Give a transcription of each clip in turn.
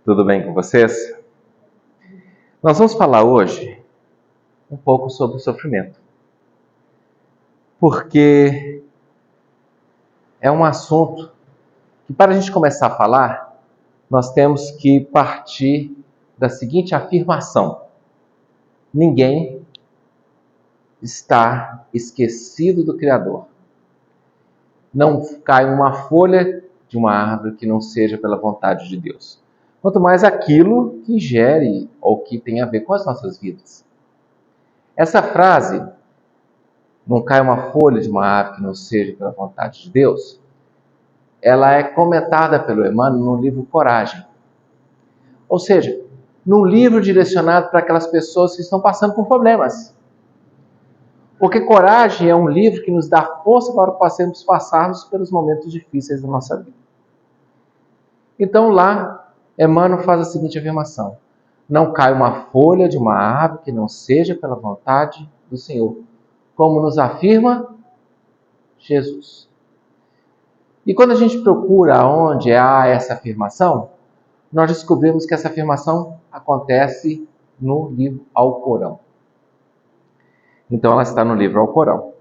Tudo bem com vocês? Nós vamos falar hoje um pouco sobre o sofrimento. Porque é um assunto que, para a gente começar a falar, nós temos que partir da seguinte afirmação: ninguém está esquecido do Criador. Não cai uma folha de uma árvore que não seja pela vontade de Deus. Quanto mais aquilo que gere ou que tem a ver com as nossas vidas. Essa frase, não cai uma folha de uma árvore que não seja pela vontade de Deus, ela é comentada pelo Emmanuel no livro Coragem. Ou seja, num livro direcionado para aquelas pessoas que estão passando por problemas. Porque Coragem é um livro que nos dá força para passarmos pelos momentos difíceis da nossa vida. Então lá, Emmanuel faz a seguinte afirmação: não cai uma folha de uma árvore que não seja pela vontade do Senhor, como nos afirma Jesus. E quando a gente procura onde há essa afirmação, nós descobrimos que essa afirmação acontece no livro Alcorão. Então ela está no livro Alcorão.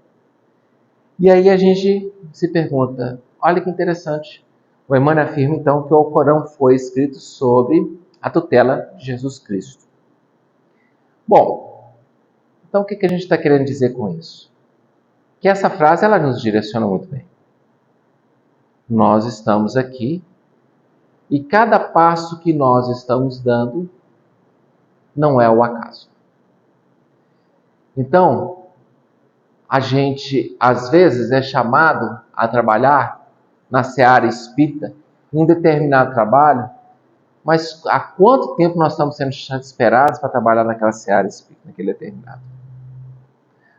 E aí a gente se pergunta, olha que interessante, o Emmanuel afirma então que o Alcorão foi escrito sob a tutela de Jesus Cristo. Bom, então o que a gente está querendo dizer com isso? Que essa frase ela nos direciona muito bem. Nós estamos aqui e cada passo que nós estamos dando não é o acaso. Então, a gente às vezes é chamado a trabalhar na seara espírita em um determinado trabalho, mas há quanto tempo nós estamos sendo esperados para trabalhar naquela seara espírita, naquele determinado?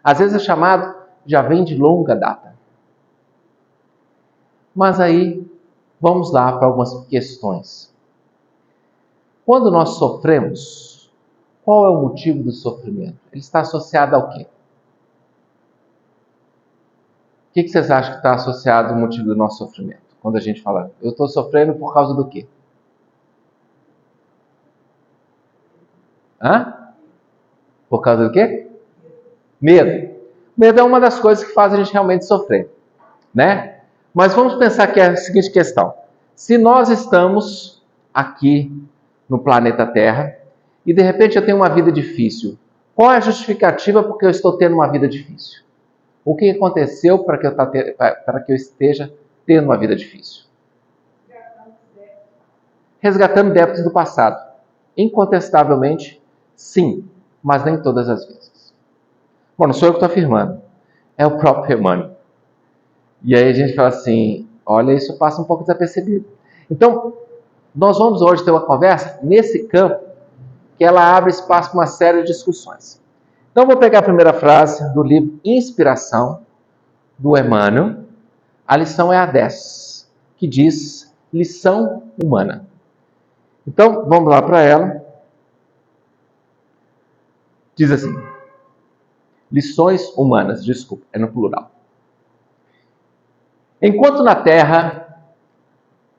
Às vezes o chamado já vem de longa data. Mas aí, vamos lá para algumas questões. Quando nós sofremos, qual é o motivo do sofrimento? Ele está associado ao quê? O que vocês acham que está associado ao motivo do nosso sofrimento? Quando a gente fala, eu estou sofrendo por causa do quê? Por causa do quê? Medo. Medo é uma das coisas que faz a gente realmente sofrer, né? Mas vamos pensar que é a seguinte questão. Se nós estamos aqui no planeta Terra e de repente eu tenho uma vida difícil, qual é a justificativa porque eu estou tendo uma vida difícil? O que aconteceu para que eu esteja tendo uma vida difícil? Resgatando débitos do passado. Incontestavelmente, sim, mas nem todas as vezes. Bom, não sou eu que estou afirmando, é o próprio Emmanuel. E aí a gente fala assim, olha, isso passa um pouco desapercebido. Então, nós vamos hoje ter uma conversa nesse campo que ela abre espaço para uma série de discussões. Então, vou pegar a primeira frase do livro Inspiração, do Emmanuel. A lição é a 10, que diz lição humana. Então, vamos lá para ela. Diz assim, lições humanas, desculpa, é no plural. Enquanto na Terra,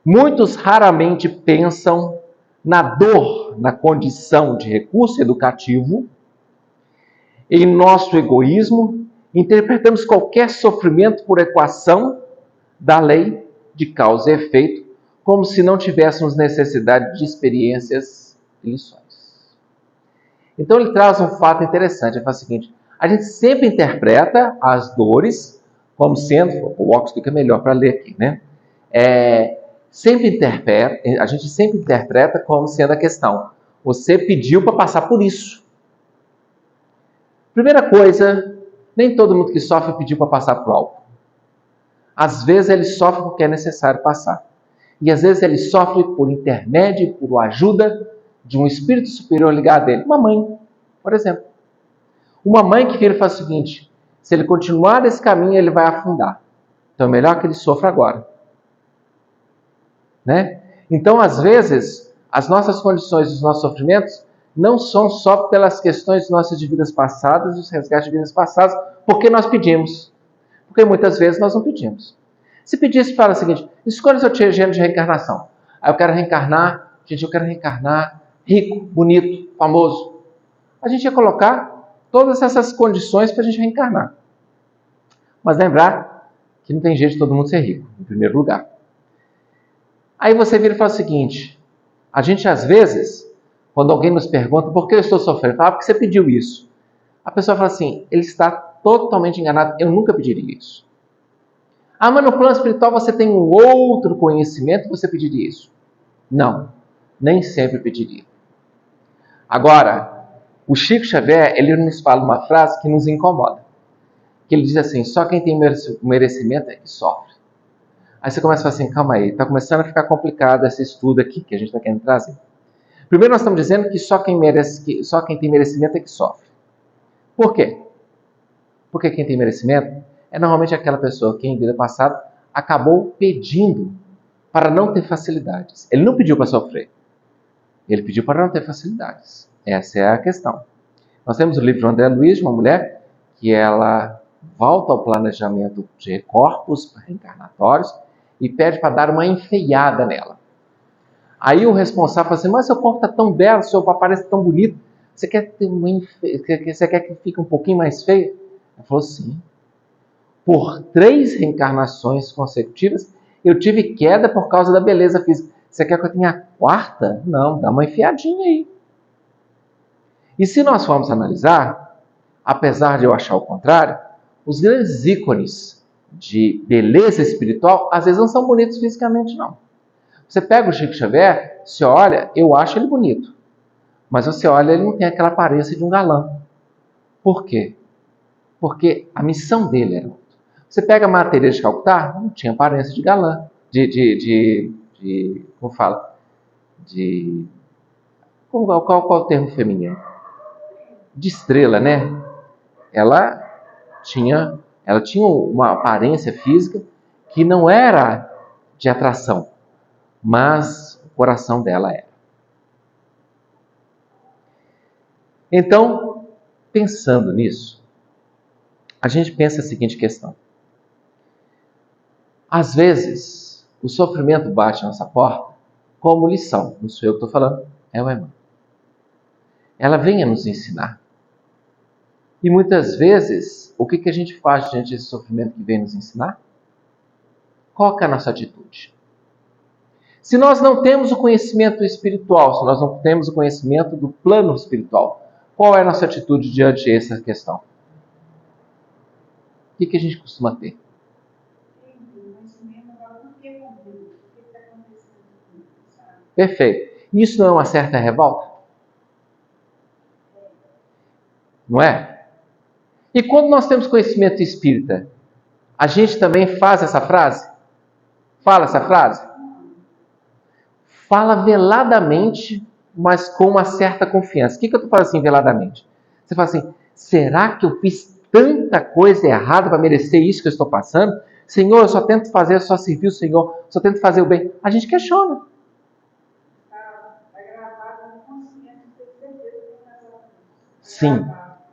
muitos raramente pensam na dor, na condição de recurso educativo, em nosso egoísmo, interpretamos qualquer sofrimento por equação da lei de causa e efeito, como se não tivéssemos necessidade de experiências e lições. Então ele traz um fato interessante, ele fala o seguinte, a gente sempre interpreta as dores como sendo, o óculos fica melhor para ler aqui, né? A gente sempre interpreta como sendo a questão, você pediu para passar por isso. Primeira coisa, nem todo mundo que sofre pediu para passar por algo. Às vezes ele sofre porque é necessário passar. E às vezes ele sofre por intermédio, por ajuda de um espírito superior ligado a ele. Uma mãe, por exemplo. Uma mãe que vira e faz o seguinte, se ele continuar nesse caminho, ele vai afundar. Então é melhor que ele sofra agora. Né? Então, às vezes, as nossas condições, os nossos sofrimentos, não são só pelas questões de nossas vidas passadas, dos resgates de vidas passadas, porque nós pedimos. Porque muitas vezes nós não pedimos. Se pedisse, fala o seguinte, escolha o seu gênero de reencarnação. Aí eu quero reencarnar Gente, eu quero reencarnar rico, bonito, famoso. A gente ia colocar todas essas condições para a gente reencarnar. Mas lembrar que não tem jeito de todo mundo ser rico, em primeiro lugar. Aí você vira e fala o seguinte, a gente às vezes, quando alguém nos pergunta por que eu estou sofrendo, fala porque você pediu isso. A pessoa fala assim, ele está totalmente enganado, eu nunca pediria isso. Ah, mas no plano espiritual você tem um outro conhecimento, você pediria isso. Não, nem sempre pediria. Agora, o Chico Xavier, ele nos fala uma frase que nos incomoda. Que ele diz assim, só quem tem merecimento é que sofre. Aí você começa a falar assim, calma aí, está começando a ficar complicado esse estudo aqui que a gente está querendo trazer. Primeiro nós estamos dizendo que só quem tem merecimento é que sofre. Por quê? Porque quem tem merecimento é normalmente aquela pessoa que em vida passada acabou pedindo para não ter facilidades. Ele não pediu para sofrer. Ele pediu para não ter facilidades. Essa é a questão. Nós temos o livro de André Luiz, de uma mulher que ela volta ao planejamento de corpos reencarnatórios e pede para dar uma enfeiada nela. Aí o responsável fala assim, mas seu corpo está tão belo, seu corpo parece tão bonito, você quer que fique um pouquinho mais feio? Ela falou, sim. Por 3 reencarnações consecutivas, eu tive queda por causa da beleza física. Você quer que eu tenha a 4ª? Não, dá uma enfiadinha aí. E se nós formos analisar, apesar de eu achar o contrário, os grandes ícones de beleza espiritual, às vezes não são bonitos fisicamente, não. Você pega o Chico Xavier, você olha, eu acho ele bonito. Mas você olha, ele não tem aquela aparência de um galã. Por quê? Porque a missão dele era outra. Você pega a Madre Teresa de Calcutá, não tinha aparência de galã. Como fala? Qual é o termo feminino? De estrela, né? Ela tinha uma aparência física que não era de atração, mas o coração dela era. Então, pensando nisso, a gente pensa a seguinte questão. Às vezes, o sofrimento bate na nossa porta como lição. Não sou eu que estou falando, é a irmã. Ela vem a nos ensinar. E muitas vezes, o que a gente faz diante desse sofrimento que vem nos ensinar? Qual é a nossa atitude? Se nós não temos o conhecimento espiritual, se nós não temos o conhecimento do plano espiritual, qual é a nossa atitude diante dessa questão? O que a gente costuma ter? Perfeito. Isso não é uma certa revolta? Não é? E quando nós temos conhecimento espírita, a gente também faz essa frase? Fala essa frase? Fala veladamente, mas com uma certa confiança. O que eu estou falando assim veladamente? Você fala assim, será que eu fiz tanta coisa errada para merecer isso que eu estou passando? Senhor, eu só tento fazer, eu só servir o Senhor, só tento fazer o bem. A gente questiona. Sim,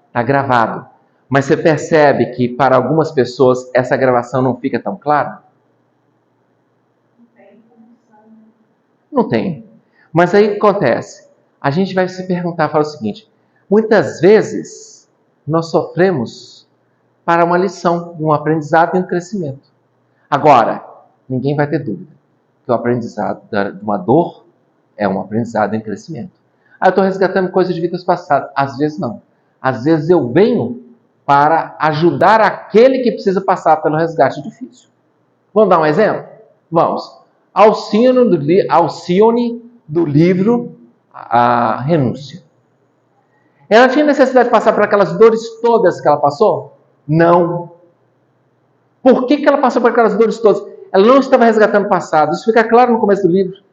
está gravado. Mas você percebe que para algumas pessoas essa gravação não fica tão clara? Não tem. Mas aí o que acontece? A gente vai se perguntar, fala o seguinte, muitas vezes nós sofremos para uma lição, um aprendizado e um crescimento. Agora, ninguém vai ter dúvida que o aprendizado de uma dor é um aprendizado em crescimento. Ah, eu estou resgatando coisas de vidas passadas. Às vezes não. Às vezes eu venho para ajudar aquele que precisa passar pelo resgate difícil. Vamos dar um exemplo? Vamos. Alcione do livro A Renúncia. Ela tinha necessidade de passar por aquelas dores todas que ela passou? Não. Por que ela passou por aquelas dores todas? Ela não estava resgatando o passado. Isso fica claro no começo do livro.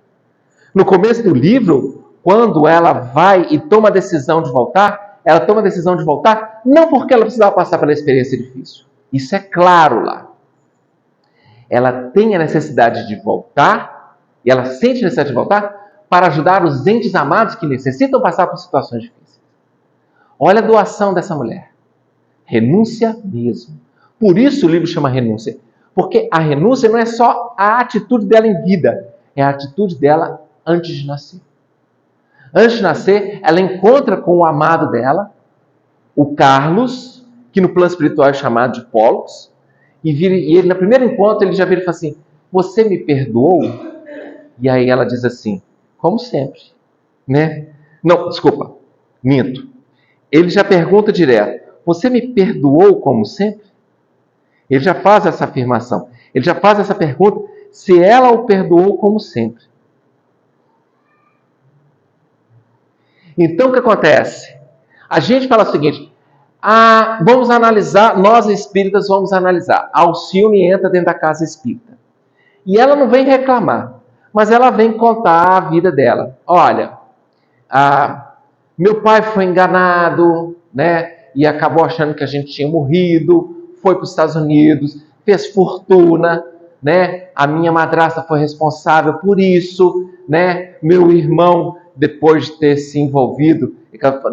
No começo do livro, quando ela vai e toma a decisão de voltar, ela toma a decisão de voltar não porque ela precisava passar pela experiência difícil. Isso é claro lá. Ela tem a necessidade de voltar, e ela sente a necessidade de voltar, para ajudar os entes amados que necessitam passar por situações difíceis. Olha a doação dessa mulher. Renúncia mesmo. Por isso o livro chama Renúncia. Porque a renúncia não é só a atitude dela em vida, é a atitude dela antes de nascer. Antes de nascer, ela encontra com o amado dela, o Carlos, que no plano espiritual é chamado de Pollux, e ele, no primeiro encontro, ele já vira e fala assim: você me perdoou? E aí ela diz assim: como sempre, né? Não, desculpa, minto. Ele já pergunta direto: você me perdoou como sempre? Ele já faz essa afirmação. Ele já faz essa pergunta se ela o perdoou como sempre. Então o que acontece? A gente fala o seguinte: vamos analisar, nós espíritas vamos analisar. A Alcione entra dentro da casa espírita. E ela não vem reclamar, mas ela vem contar a vida dela. Olha, meu pai foi enganado, né? E acabou achando que a gente tinha morrido, foi para os Estados Unidos, fez fortuna, né? A minha madrasta foi responsável por isso, né? Meu irmão, depois de ter se envolvido,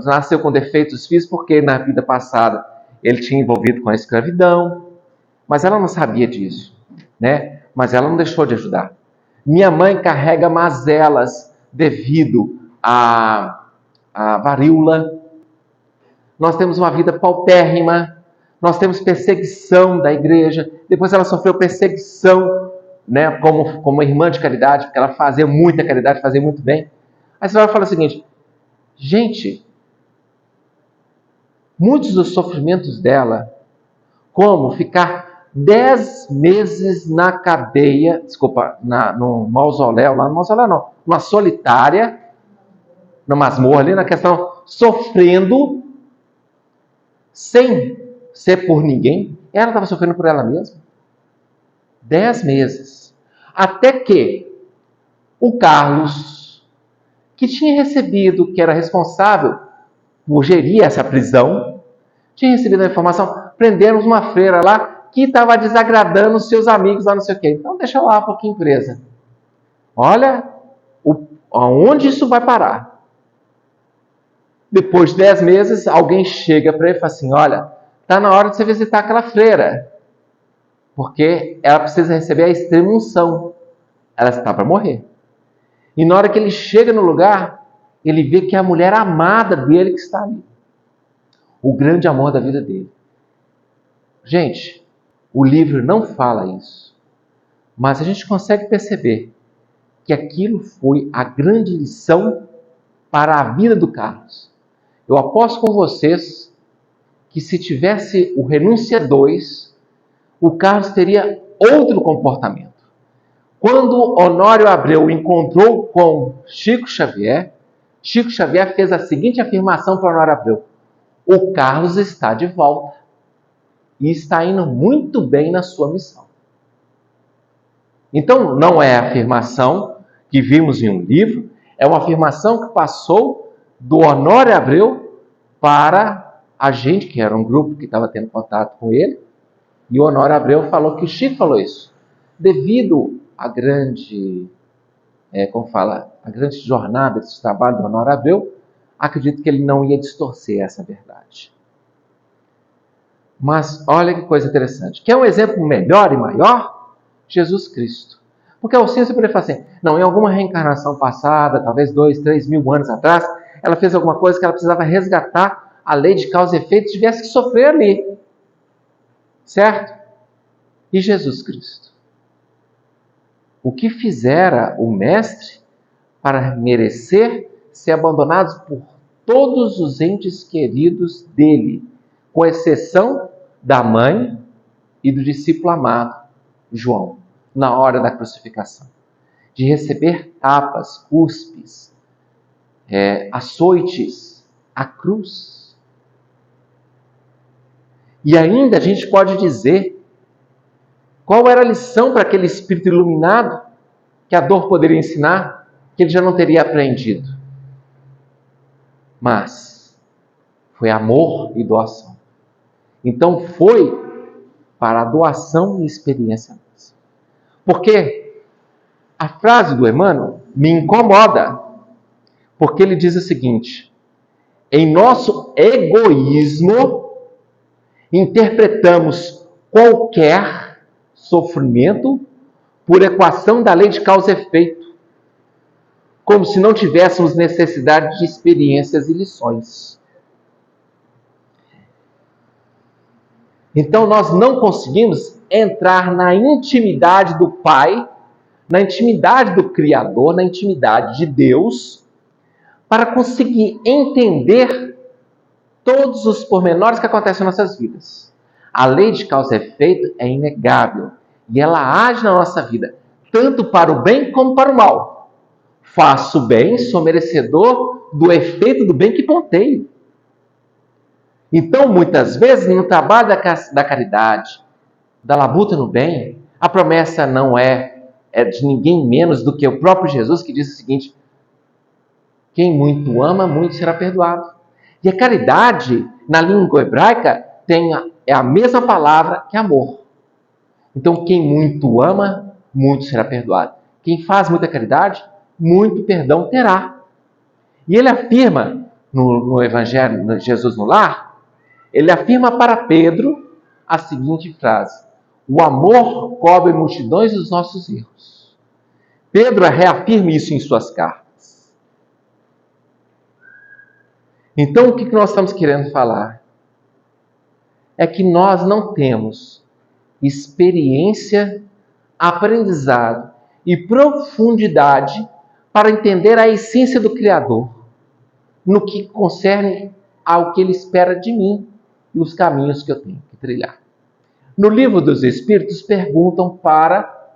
nasceu com defeitos físicos porque na vida passada ele tinha envolvido com a escravidão, mas ela não sabia disso, né? Mas ela não deixou de ajudar. Minha mãe carrega mazelas devido à varíola. Nós temos uma vida paupérrima. Nós temos perseguição da igreja. Depois ela sofreu perseguição, né, como irmã de caridade, porque ela fazia muita caridade, fazia muito bem. Aí você vai falar o seguinte: gente, muitos dos sofrimentos dela, como ficar 10 meses na cadeia, no mausoléu, lá no mausoléu não, numa solitária, na masmorra ali, na questão, sofrendo, sem ser por ninguém, ela estava sofrendo por ela mesma. 10 meses. Até que o Carlos, que tinha recebido, que era responsável por gerir essa prisão, tinha recebido a informação: prendemos uma freira lá que estava desagradando os seus amigos lá, não sei o quê. Então deixa lá um pouquinho presa. Olha aonde isso vai parar. Depois de 10 meses, alguém chega para ele e fala assim: olha, está na hora de você visitar aquela freira, porque ela precisa receber a extrema unção. Ela está para morrer. E na hora que ele chega no lugar, ele vê que é a mulher amada dele que está ali. O grande amor da vida dele. Gente, o livro não fala isso, mas a gente consegue perceber que aquilo foi a grande lição para a vida do Carlos. Eu aposto com vocês que se tivesse o Renúncia 2, o Carlos teria outro comportamento. Quando Honório Abreu encontrou com Chico Xavier fez a seguinte afirmação para Honório Abreu: o Carlos está de volta e está indo muito bem na sua missão. Então, não é a afirmação que vimos em um livro, é uma afirmação que passou do Honório Abreu para a gente, que era um grupo que estava tendo contato com ele, e o Honório Abreu falou que o Chico falou isso. Devido à grande, a grande jornada desse trabalho do Honório Abreu, acredito que ele não ia distorcer essa verdade. Mas olha que coisa interessante. Quer um exemplo melhor e maior? Jesus Cristo. Porque a Alcione poderia falar assim: não, em alguma reencarnação passada, talvez 2, 3 mil anos atrás, ela fez alguma coisa que ela precisava resgatar a lei de causa e efeito, tivesse que sofrer ali. Certo? E Jesus Cristo? O que fizera o Mestre para merecer ser abandonado por todos os entes queridos dele, com exceção da mãe e do discípulo amado, João, na hora da crucificação? De receber tapas, cuspes, açoites, a cruz. E ainda a gente pode dizer qual era a lição para aquele espírito iluminado que a dor poderia ensinar, que ele já não teria aprendido. Mas foi amor e doação. Então foi para a doação e experiência. Porque a frase do Emmanuel me incomoda, porque ele diz o seguinte: em nosso egoísmo, interpretamos qualquer sofrimento por equação da lei de causa e efeito, como se não tivéssemos necessidade de experiências e lições. Então nós não conseguimos entrar na intimidade do Pai, na intimidade do Criador, na intimidade de Deus, para conseguir entender todos os pormenores que acontecem em nossas vidas. A lei de causa e efeito é inegável e ela age na nossa vida, tanto para o bem como para o mal. Faço o bem, sou merecedor do efeito do bem que plantei. Então, muitas vezes, no trabalho da caridade, da labuta no bem, a promessa não é de ninguém menos do que o próprio Jesus, que diz o seguinte: quem muito ama, muito será perdoado. E a caridade, na língua hebraica, é a mesma palavra que amor. Então, quem muito ama, muito será perdoado. Quem faz muita caridade, muito perdão terá. E ele afirma, no Evangelho, no Jesus no Lar, ele afirma para Pedro a seguinte frase: o amor cobre multidões dos nossos erros. Pedro reafirma isso em suas cartas. Então, o que nós estamos querendo falar? É que nós não temos experiência, aprendizado e profundidade para entender a essência do Criador, no que concerne ao que Ele espera de mim e os caminhos que eu tenho que trilhar. No Livro dos Espíritos, perguntam para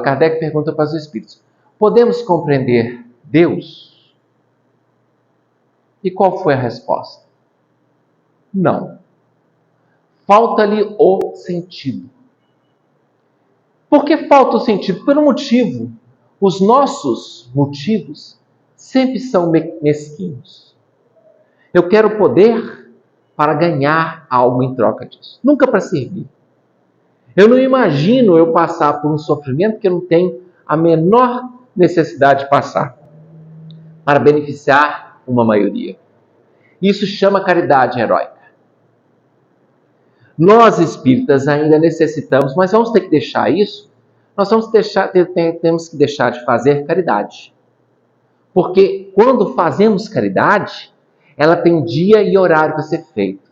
Kardec pergunta para os Espíritos: podemos compreender Deus? E qual foi a resposta? Não. Falta-lhe o sentido. Por que falta o sentido? Por um motivo. Os nossos motivos sempre são mesquinhos. Eu quero poder para ganhar algo em troca disso, nunca para servir. Eu não imagino eu passar por um sofrimento que eu não tenho a menor necessidade de passar para beneficiar uma maioria. Isso chama caridade heróica. Nós espíritas ainda necessitamos, mas vamos ter que deixar isso. Temos que deixar de fazer caridade. Porque quando fazemos caridade, ela tem dia e horário para ser feito.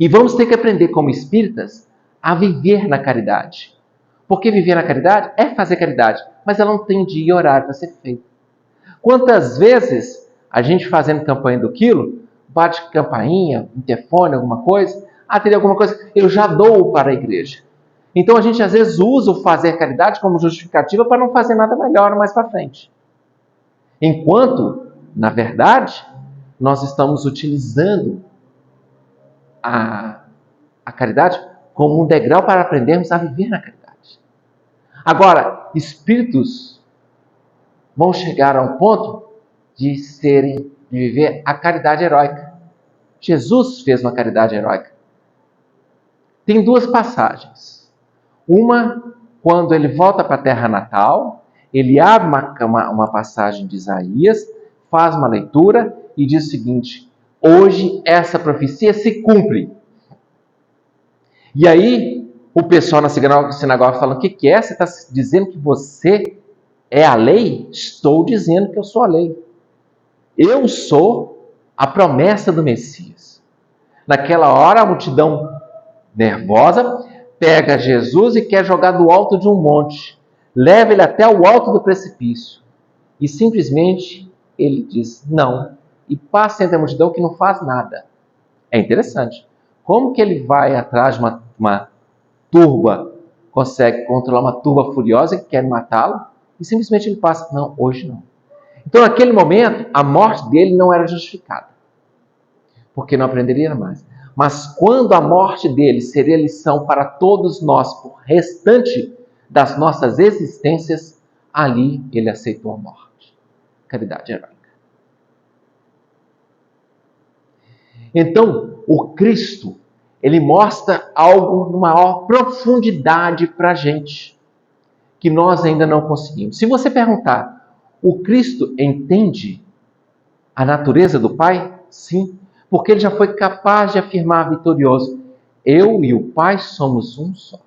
E vamos ter que aprender como espíritas a viver na caridade. Porque viver na caridade é fazer caridade, mas ela não tem dia e horário para ser feito. Quantas vezes a gente fazendo campanha do quilo, bate campainha, interfone, alguma coisa, teria alguma coisa, eu já dou para a igreja. Então a gente às vezes usa o fazer caridade como justificativa para não fazer nada melhor mais para frente. Enquanto, na verdade, nós estamos utilizando a caridade como um degrau para aprendermos a viver na caridade. Agora, espíritos vão chegar a um ponto de viver a caridade heróica. Jesus fez uma caridade heróica. Tem duas passagens. Uma, quando ele volta para a terra natal, ele abre uma passagem de Isaías, faz uma leitura e diz o seguinte: hoje essa profecia se cumpre. E aí, o pessoal na sinagoga fala: o que é? Você está dizendo que você é a lei? Estou dizendo que eu sou a lei. Eu sou a promessa do Messias. Naquela hora, a multidão nervosa pega Jesus e quer jogar do alto de um monte. Leva ele até o alto do precipício. E simplesmente ele diz não. E passa entre a multidão que não faz nada. É interessante. Como que ele vai atrás de uma turba, consegue controlar uma turba furiosa que quer matá-lo? E simplesmente ele passa, não, hoje não. Então, naquele momento, a morte dele não era justificada. Porque não aprenderia mais. Mas quando a morte dele seria lição para todos nós, por restante das nossas existências, ali ele aceitou a morte. Caridade heróica. Então, o Cristo, ele mostra algo de maior profundidade para a gente, que nós ainda não conseguimos. Se você perguntar, o Cristo entende a natureza do Pai? Sim, porque ele já foi capaz de afirmar vitorioso: eu e o Pai somos um só.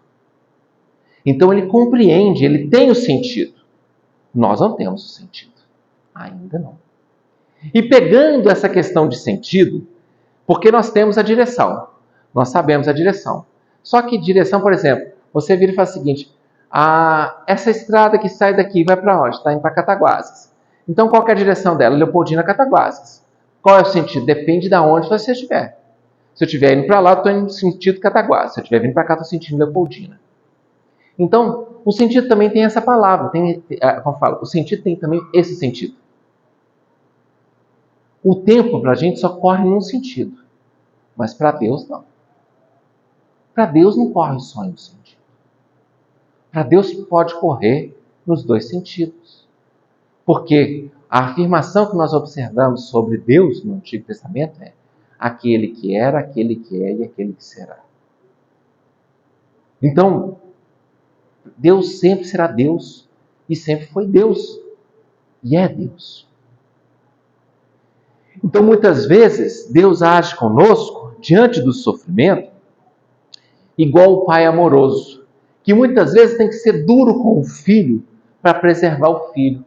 Então ele compreende, ele tem o sentido. Nós não temos o sentido. Ainda não. E pegando essa questão de sentido, porque nós temos a direção. Nós sabemos a direção. Só que direção, por exemplo, você vira e fala o seguinte: essa estrada que sai daqui vai para onde? Está indo para Cataguases. Então qual que é a direção dela? Leopoldina, Cataguases. Qual é o sentido? Depende de onde você estiver. Se eu estiver indo para lá, eu estou indo no sentido Cataguases. Se eu estiver vindo para cá, eu estou sentindo Leopoldina. Então, o sentido também tem essa palavra. Como fala, o sentido tem também esse sentido. O tempo para a gente só corre num sentido. Mas para Deus não. Para Deus não corre só em um sentido. Para Deus pode correr nos dois sentidos. Porque a afirmação que nós observamos sobre Deus no Antigo Testamento é aquele que era, aquele que é e aquele que será. Então, Deus sempre será Deus e sempre foi Deus e é Deus. Então, muitas vezes, Deus age conosco diante do sofrimento igual o pai amoroso, que muitas vezes tem que ser duro com o filho para preservar o filho.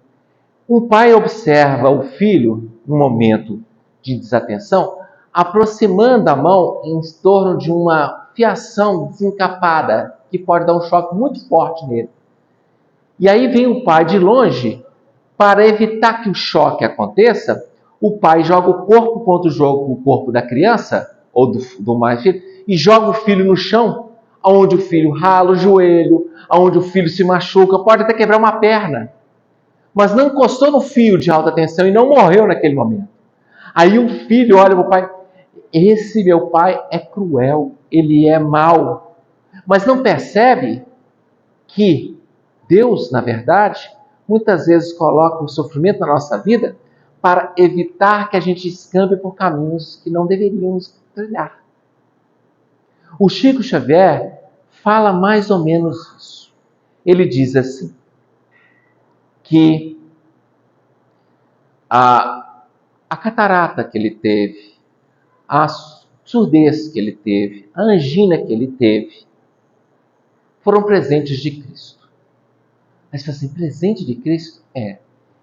Um pai observa o filho num momento de desatenção, aproximando a mão em torno de uma fiação desencapada, que pode dar um choque muito forte nele. E aí vem o pai de longe, para evitar que o choque aconteça, o pai joga o corpo contra o corpo da criança, ou do mais filho, e joga o filho no chão, onde o filho rala o joelho, onde o filho se machuca, pode até quebrar uma perna. Mas não encostou no fio de alta tensão e não morreu naquele momento. Aí o filho olha para o pai: esse meu pai é cruel, ele é mau. Mas não percebe que Deus, na verdade, muitas vezes coloca o sofrimento na nossa vida para evitar que a gente escampe por caminhos que não deveríamos trilhar. O Chico Xavier fala mais ou menos isso. Ele diz assim, que a catarata que ele teve, a surdez que ele teve, a angina que ele teve, foram presentes de Cristo. Mas assim, presente de Cristo? É.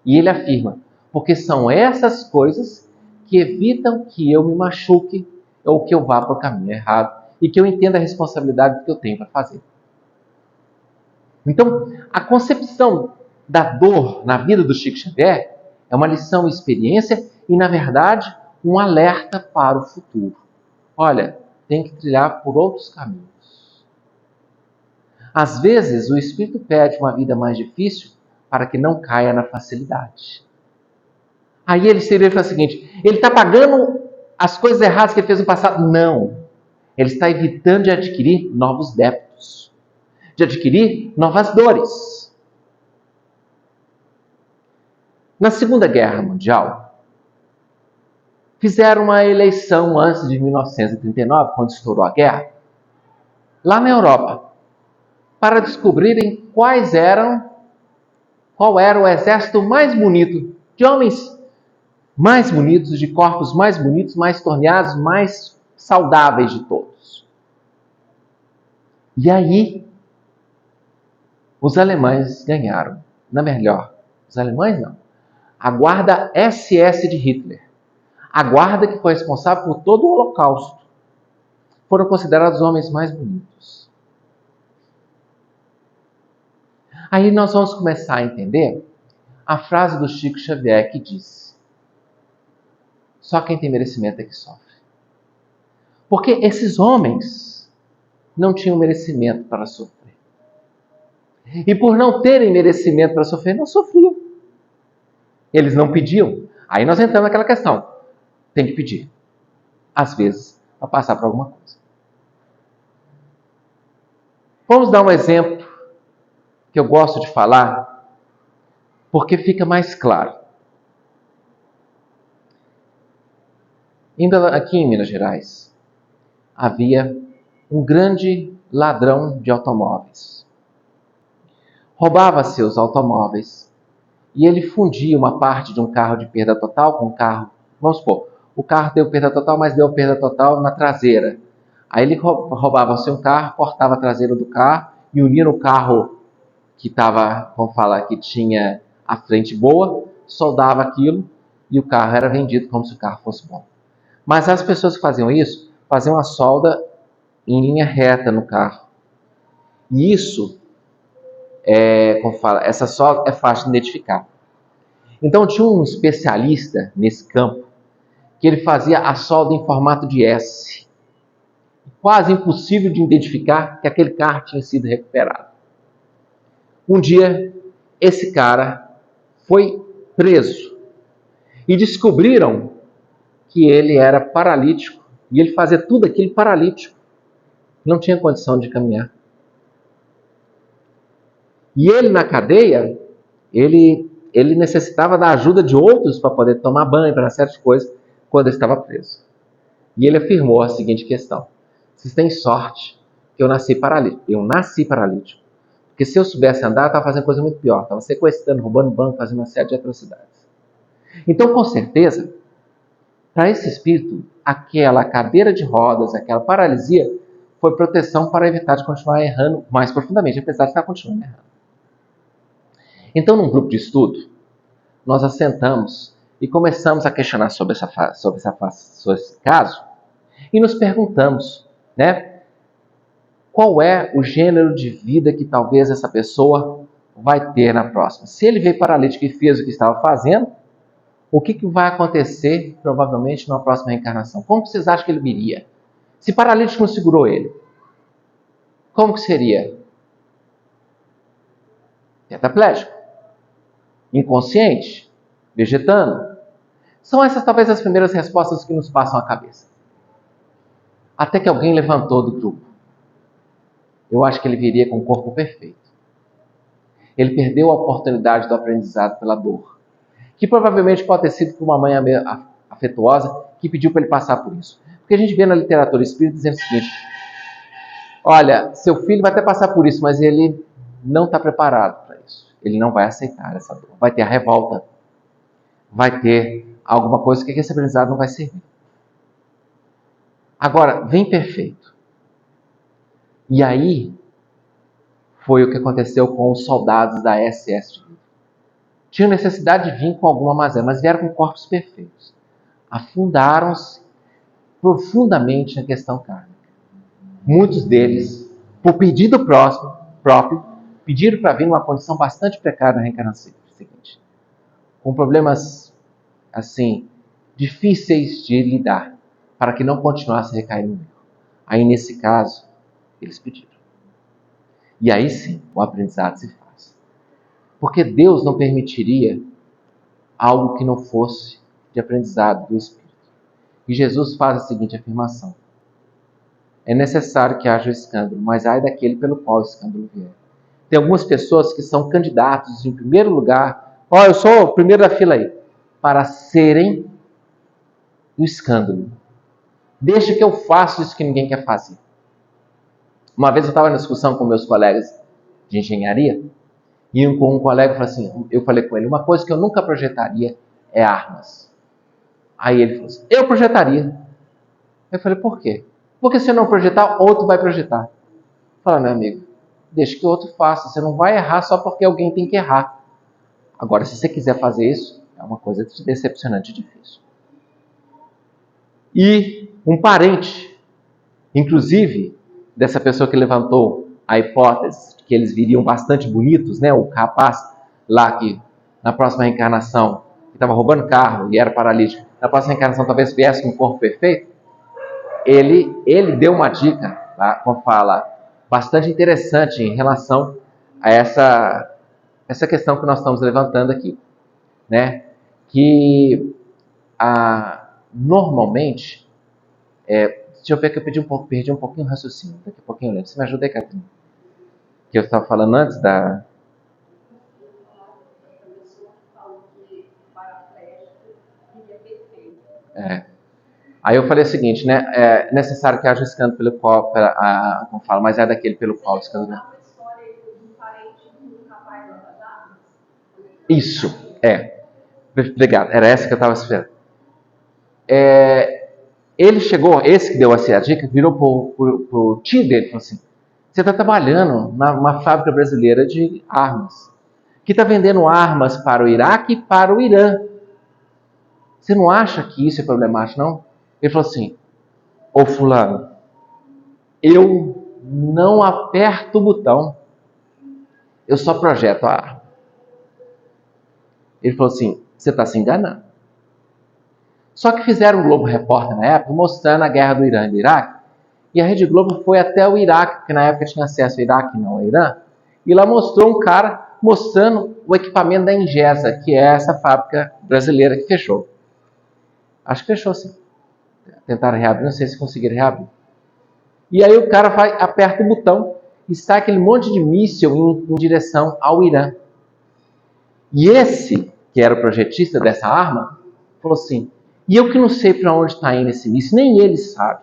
E ele afirma, porque são essas coisas que evitam que eu me machuque ou que eu vá para o caminho errado e que eu entenda a responsabilidade que eu tenho para fazer. Então, a concepção da dor na vida do Chico Xavier é uma lição e experiência e, na verdade, um alerta para o futuro. Olha, tem que trilhar por outros caminhos. Às vezes, o Espírito pede uma vida mais difícil para que não caia na facilidade. Aí ele se vê e fala o seguinte, ele está pagando as coisas erradas que ele fez no passado? Não. Ele está evitando de adquirir novos débitos, de adquirir novas dores. Na Segunda Guerra Mundial, fizeram uma eleição antes de 1939, quando estourou a guerra, lá na Europa, para descobrirem qual era o exército mais bonito, de homens mais bonitos, de corpos mais bonitos, mais torneados, mais saudáveis de todos. E aí, os alemães ganharam. Não é melhor, os alemães não. A guarda SS de Hitler, a guarda que foi responsável por todo o Holocausto, foram considerados os homens mais bonitos. Aí nós vamos começar a entender a frase do Chico Xavier que diz: só quem tem merecimento é que sofre. Porque esses homens não tinham merecimento para sofrer. E por não terem merecimento para sofrer, não sofriam. Eles não pediam. Aí nós entramos naquela questão. Tem que pedir. Às vezes, para passar por alguma coisa. Vamos dar um exemplo que eu gosto de falar, porque fica mais claro. Aqui em Minas Gerais, havia um grande ladrão de automóveis. Roubava seus automóveis e ele fundia uma parte de um carro de perda total com um carro. Vamos supor, o carro deu perda total, mas deu perda total na traseira. Aí ele roubava o seu carro, cortava a traseira do carro e unia no carro que estava, vamos falar, que tinha a frente boa, soldava aquilo e o carro era vendido como se o carro fosse bom. Mas as pessoas que faziam isso, faziam a solda em linha reta no carro. E isso, essa solda é fácil de identificar. Então tinha um especialista nesse campo que ele fazia a solda em formato de S. Quase impossível de identificar que aquele carro tinha sido recuperado. Um dia, esse cara foi preso e descobriram que ele era paralítico e ele fazia tudo aquilo paralítico. Não tinha condição de caminhar. E ele na cadeia, ele necessitava da ajuda de outros para poder tomar banho, para certas coisas, quando ele estava preso. E ele afirmou a seguinte questão: vocês têm sorte que eu nasci paralítico. Eu nasci paralítico. Porque se eu soubesse andar, eu estava fazendo coisa muito pior. Estava sequestrando, roubando banco, fazendo uma série de atrocidades. Então, com certeza, para esse espírito, aquela cadeira de rodas, aquela paralisia, foi proteção para evitar de continuar errando mais profundamente, apesar de estar continuando errando. Então, num grupo de estudo, nós assentamos e começamos a questionar sobre esse caso e nos perguntamos, né, qual é o gênero de vida que talvez essa pessoa vai ter na próxima. Se ele veio paralítico e fez o que estava fazendo, o que vai acontecer provavelmente na próxima reencarnação? Como vocês acham que ele viria? Se paralítico não segurou ele, como que seria? Tetraplégico, inconsciente, vegetando. São essas talvez as primeiras respostas que nos passam à cabeça. Até que alguém levantou do grupo. Eu acho que ele viria com o corpo perfeito. Ele perdeu a oportunidade do aprendizado pela dor, que provavelmente pode ter sido por uma mãe afetuosa que pediu para ele passar por isso. Porque a gente vê na literatura espírita dizendo o seguinte: olha, seu filho vai até passar por isso, mas ele não está preparado para isso. Ele não vai aceitar essa dor. Vai ter a revolta. Vai ter alguma coisa que esse aprendizado não vai servir. Agora, vem perfeito. E aí, foi o que aconteceu com os soldados da SS. Tinham necessidade de vir com alguma mazela, mas vieram com corpos perfeitos. Afundaram-se profundamente na questão kármica. Muitos deles, por pedido próprio, pediram para vir numa condição bastante precária na reencarnação seguinte, com problemas, assim, difíceis de lidar, para que não continuasse a recair no erro. Aí, nesse caso, eles pediram. E aí sim, o aprendizado se faz. Porque Deus não permitiria algo que não fosse de aprendizado do Espírito. E Jesus faz a seguinte afirmação: é necessário que haja escândalo, mas ai daquele pelo qual o escândalo vier. Tem algumas pessoas que são candidatos em primeiro lugar, eu sou o primeiro da fila aí, para serem o escândalo. Desde que eu faço isso que ninguém quer fazer. Uma vez eu estava na discussão com meus colegas de engenharia, e com um colega falou assim, eu falei com ele, uma coisa que eu nunca projetaria é armas. Aí ele falou assim, eu projetaria. Eu falei, por quê? Porque se eu não projetar, outro vai projetar. Eu falei, meu amigo, deixa que o outro faça, você não vai errar só porque alguém tem que errar. Agora, se você quiser fazer isso, é uma coisa decepcionante e difícil. E um parente, inclusive, dessa pessoa que levantou a hipótese que eles viriam bastante bonitos, né? O rapaz lá que na próxima reencarnação que estava roubando carro e era paralítico, na próxima reencarnação talvez viesse com um corpo perfeito. Ele deu uma dica, tá? Como fala, bastante interessante em relação a essa questão que nós estamos levantando aqui, né? Que normalmente, deixa eu ver que eu perdi um pouquinho o raciocínio, daqui a pouquinho eu lembro. Você me ajuda aí, Catarina? Que eu estava falando antes da... Aí eu falei o seguinte, né? É necessário que haja escândalo pelo qual, como fala, mas é daquele pelo qual o escândalo... Isso, obrigado, era essa que eu estava esperando. Ele chegou, esse que deu a dica, virou pro tio dele e falou assim, você está trabalhando numa fábrica brasileira de armas. que está vendendo armas para o Iraque e para o Irã. Você não acha que isso é problemático, não? Ele falou assim: ô fulano, eu não aperto o botão, eu só projeto a arma. Ele falou assim: você está se enganando. Só que fizeram um Globo Repórter na época, mostrando a guerra do Irã e do Iraque, e a Rede Globo foi até o Iraque, porque na época tinha acesso ao Iraque, não ao Irã, e lá mostrou um cara mostrando o equipamento da Ingesa, que é essa fábrica brasileira que fechou. Acho que fechou, sim. Tentaram reabrir, não sei se conseguiram reabrir. E aí o cara aperta o botão e sai aquele monte de míssil em direção ao Irã. E esse, que era o projetista dessa arma, falou assim: e eu que não sei para onde está indo esse míssil, nem ele sabe.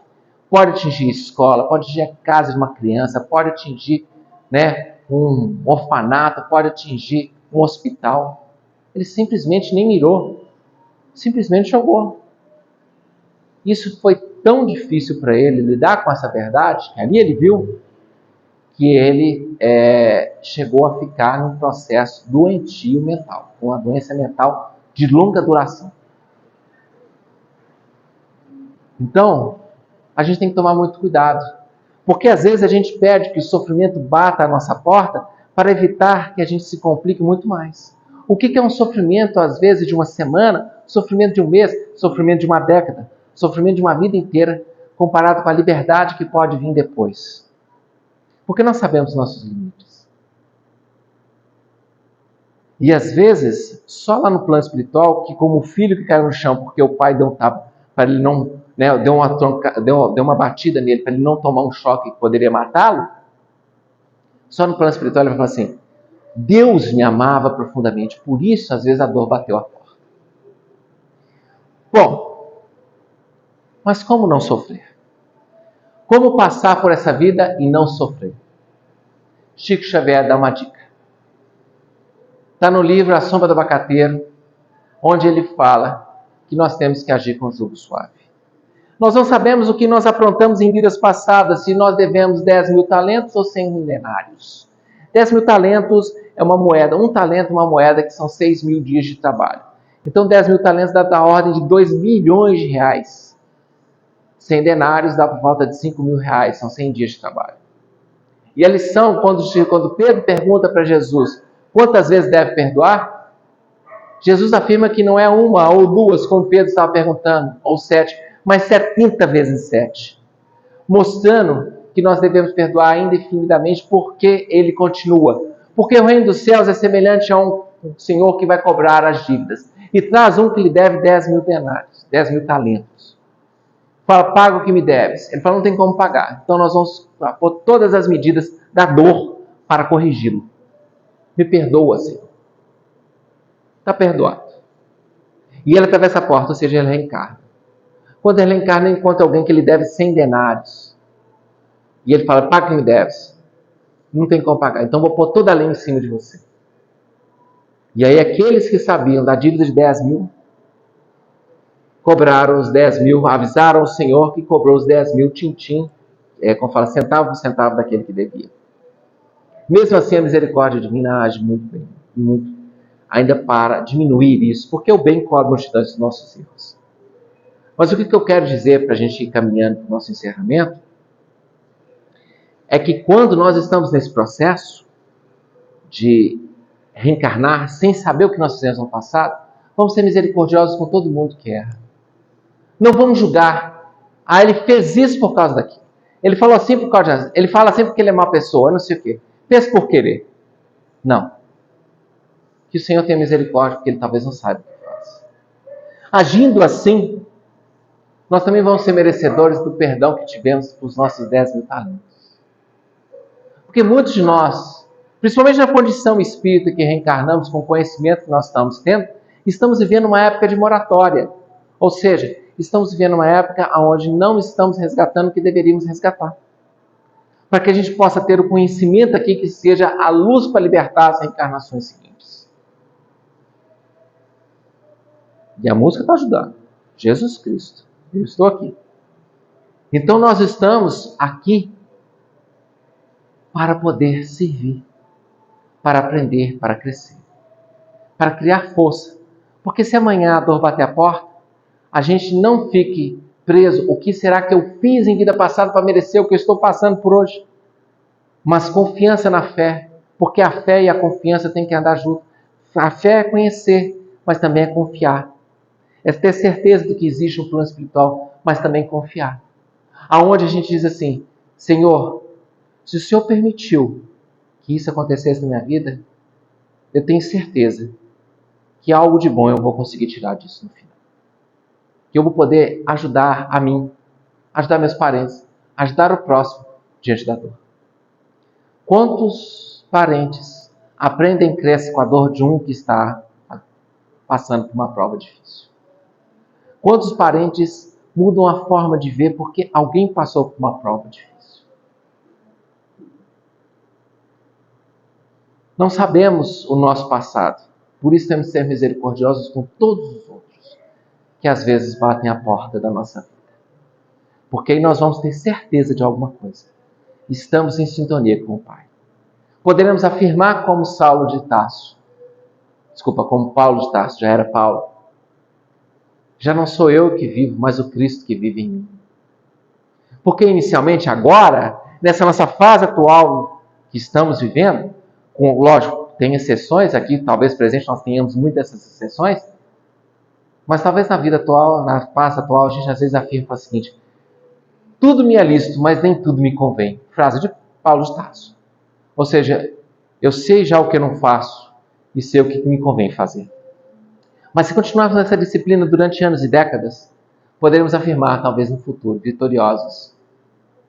Pode atingir escola, pode atingir a casa de uma criança, pode atingir, né, um orfanato, pode atingir um hospital. Ele simplesmente nem mirou, simplesmente jogou. Isso foi tão difícil para ele lidar com essa verdade, que ali ele viu que ele chegou a ficar num processo doentio mental, uma doença mental de longa duração. Então, a gente tem que tomar muito cuidado, porque às vezes a gente pede que o sofrimento bata à nossa porta para evitar que a gente se complique muito mais. O que é um sofrimento, às vezes, de uma semana, sofrimento de um mês, sofrimento de uma década, sofrimento de uma vida inteira, comparado com a liberdade que pode vir depois? Porque nós sabemos nossos limites. E às vezes, só lá no plano espiritual, que como o filho que caiu no chão porque o pai deu um tapa para ele não, né, deu uma batida nele para ele não tomar um choque que poderia matá-lo, só no plano espiritual ele vai falar assim: Deus me amava profundamente, por isso às vezes a dor bateu a porta. Bom, mas como não sofrer? Como passar por essa vida e não sofrer? Chico Xavier dá uma dica. Está no livro A Sombra do Abacateiro, onde ele fala que nós temos que agir com jugo suave. Nós não sabemos o que nós aprontamos em vidas passadas, se nós devemos 10 mil talentos ou 100 mil denários. 10 mil talentos é uma moeda, um talento é uma moeda que são 6 mil dias de trabalho. Então 10 mil talentos dá da ordem de 2 milhões de reais. 100 denários dá por volta de 5 mil reais, são 100 dias de trabalho. E a lição, quando Pedro pergunta para Jesus quantas vezes deve perdoar, Jesus afirma que não é uma ou duas, como Pedro estava perguntando, ou 7, mas 70 vezes 7. Mostrando que nós devemos perdoar indefinidamente, porque ele continua. Porque o reino dos céus é semelhante a um senhor que vai cobrar as dívidas. E traz um que lhe deve 10 mil denários, 10 mil talentos. Fala: paga o que me deves. Ele fala: não tem como pagar. Então nós vamos pôr todas as medidas da dor para corrigi-lo. Me perdoa, Senhor. Está perdoado. E ele atravessa a porta, ou seja, ele reencarna. Quando ele reencarna, ele encontra alguém que lhe deve 100 denários. E ele fala: paga o que me deves. Não tem como pagar. Então vou pôr toda a lei em cima de você. E aí aqueles que sabiam da dívida de 10 mil, cobraram os 10 mil, avisaram o Senhor que cobrou os 10 mil tintim, como fala, centavo por centavo daquele que devia. Mesmo assim, a misericórdia divina age muito bem, muito, ainda para diminuir isso, porque o bem cobre multidões dos nossos erros. Mas o que eu quero dizer para a gente ir caminhando para o nosso encerramento é que quando nós estamos nesse processo de reencarnar sem saber o que nós fizemos no passado, vamos ser misericordiosos com todo mundo que erra. Não vamos julgar. Ah, ele fez isso por causa daquilo. Ele falou assim por causa disso. Ele fala assim porque ele é uma pessoa, não sei o quê. Fez por querer. Não. Que o Senhor tenha misericórdia, porque ele talvez não saiba o que faz. Agindo assim, nós também vamos ser merecedores do perdão que tivemos para os nossos 10 mil talentos. Porque muitos de nós, principalmente na condição espírita que reencarnamos com o conhecimento que nós estamos tendo, estamos vivendo uma época de moratória. Ou seja, estamos vivendo uma época onde não estamos resgatando o que deveríamos resgatar. Para que a gente possa ter o conhecimento aqui que seja a luz para libertar as reencarnações seguintes. E a música está ajudando. Jesus Cristo. Eu estou aqui. Então nós estamos aqui para poder servir, para aprender, para crescer. para criar força. Porque se amanhã a dor bater a porta, a gente não fique preso. O que será que eu fiz em vida passada para merecer o que eu estou passando por hoje? Mas confiança na fé, porque a fé e a confiança têm que andar junto. A fé é conhecer, mas também é confiar. É ter certeza de que existe um plano espiritual, mas também confiar. Aonde a gente diz assim, Senhor, se o Senhor permitiu que isso acontecesse na minha vida, eu tenho certeza que algo de bom eu vou conseguir tirar disso no final. Que eu vou poder ajudar a mim, ajudar meus parentes, ajudar o próximo diante da dor. Quantos parentes aprendem e crescem com a dor de um que está passando por uma prova difícil? Quantos parentes mudam a forma de ver porque alguém passou por uma prova difícil? Não sabemos o nosso passado, por isso temos que ser misericordiosos com todos os outros que às vezes batem a porta da nossa vida. Porque aí nós vamos ter certeza de alguma coisa. Estamos em sintonia com o Pai. Poderemos afirmar como como Paulo de Tarso, já era Paulo. Já não sou eu que vivo, mas o Cristo que vive em mim. Porque inicialmente, agora, nessa nossa fase atual que estamos vivendo, lógico, tem exceções aqui, talvez presente nós tenhamos muitas dessas exceções, mas talvez na vida atual, na fase atual, a gente às vezes afirma o seguinte: tudo me é lícito, mas nem tudo me convém. Frase de Paulo de Tarso. Ou seja, eu sei já o que eu não faço e sei o que me convém fazer. Mas se continuarmos nessa disciplina durante anos e décadas, poderemos afirmar, talvez no futuro, vitoriosos: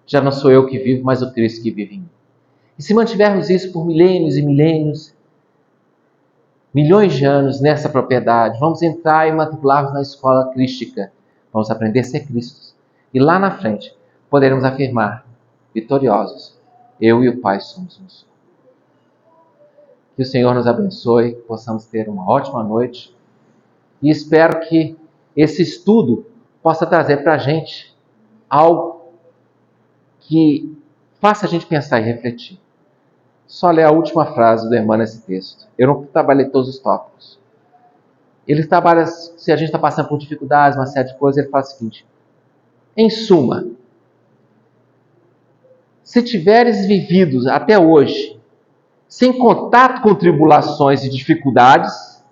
já não sou eu que vivo, mas o Cristo que vive em mim. E se mantivermos isso por milênios e milênios, milhões de anos nessa propriedade, vamos entrar e matricular-nos na escola crística. Vamos aprender a ser Cristos. E lá na frente, poderemos afirmar, vitoriosos: eu e o Pai somos um só. Que o Senhor nos abençoe, que possamos ter uma ótima noite. E espero que esse estudo possa trazer para a gente algo que faça a gente pensar e refletir. Só ler a última frase do irmão nesse texto. Eu não trabalhei todos os tópicos. Ele trabalha, se a gente está passando por dificuldades, uma série de coisas, ele fala o seguinte: em suma, se tiveres vivido até hoje sem contato com tribulações e dificuldades,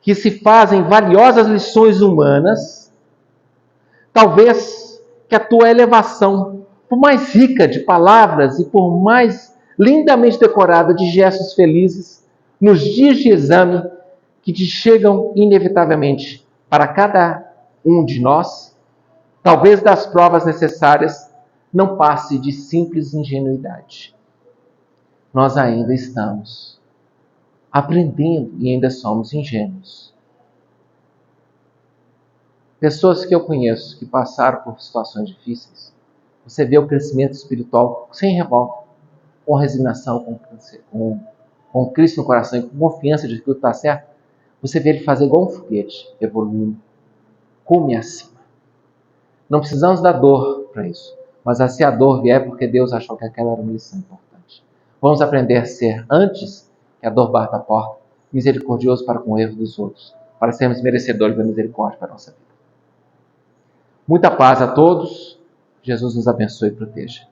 que se fazem valiosas lições humanas, talvez que a tua elevação, por mais rica de palavras e por mais lindamente decorada de gestos felizes, nos dias de exame que te chegam inevitavelmente para cada um de nós, talvez das provas necessárias, não passe de simples ingenuidade. Nós ainda estamos aprendendo e ainda somos ingênuos. Pessoas que eu conheço que passaram por situações difíceis, você vê o crescimento espiritual sem revolta, com resignação, com Cristo no coração e com confiança de que tudo está certo. Você vê ele fazer igual um foguete, evoluindo, come acima. Não precisamos da dor para isso, mas se a dor vier porque Deus achou que aquela era uma lição importante. Vamos aprender a ser, antes que a dor bata a porta, misericordioso para com o erro dos outros, para sermos merecedores da misericórdia para a nossa vida. Muita paz a todos. Jesus nos abençoe e proteja.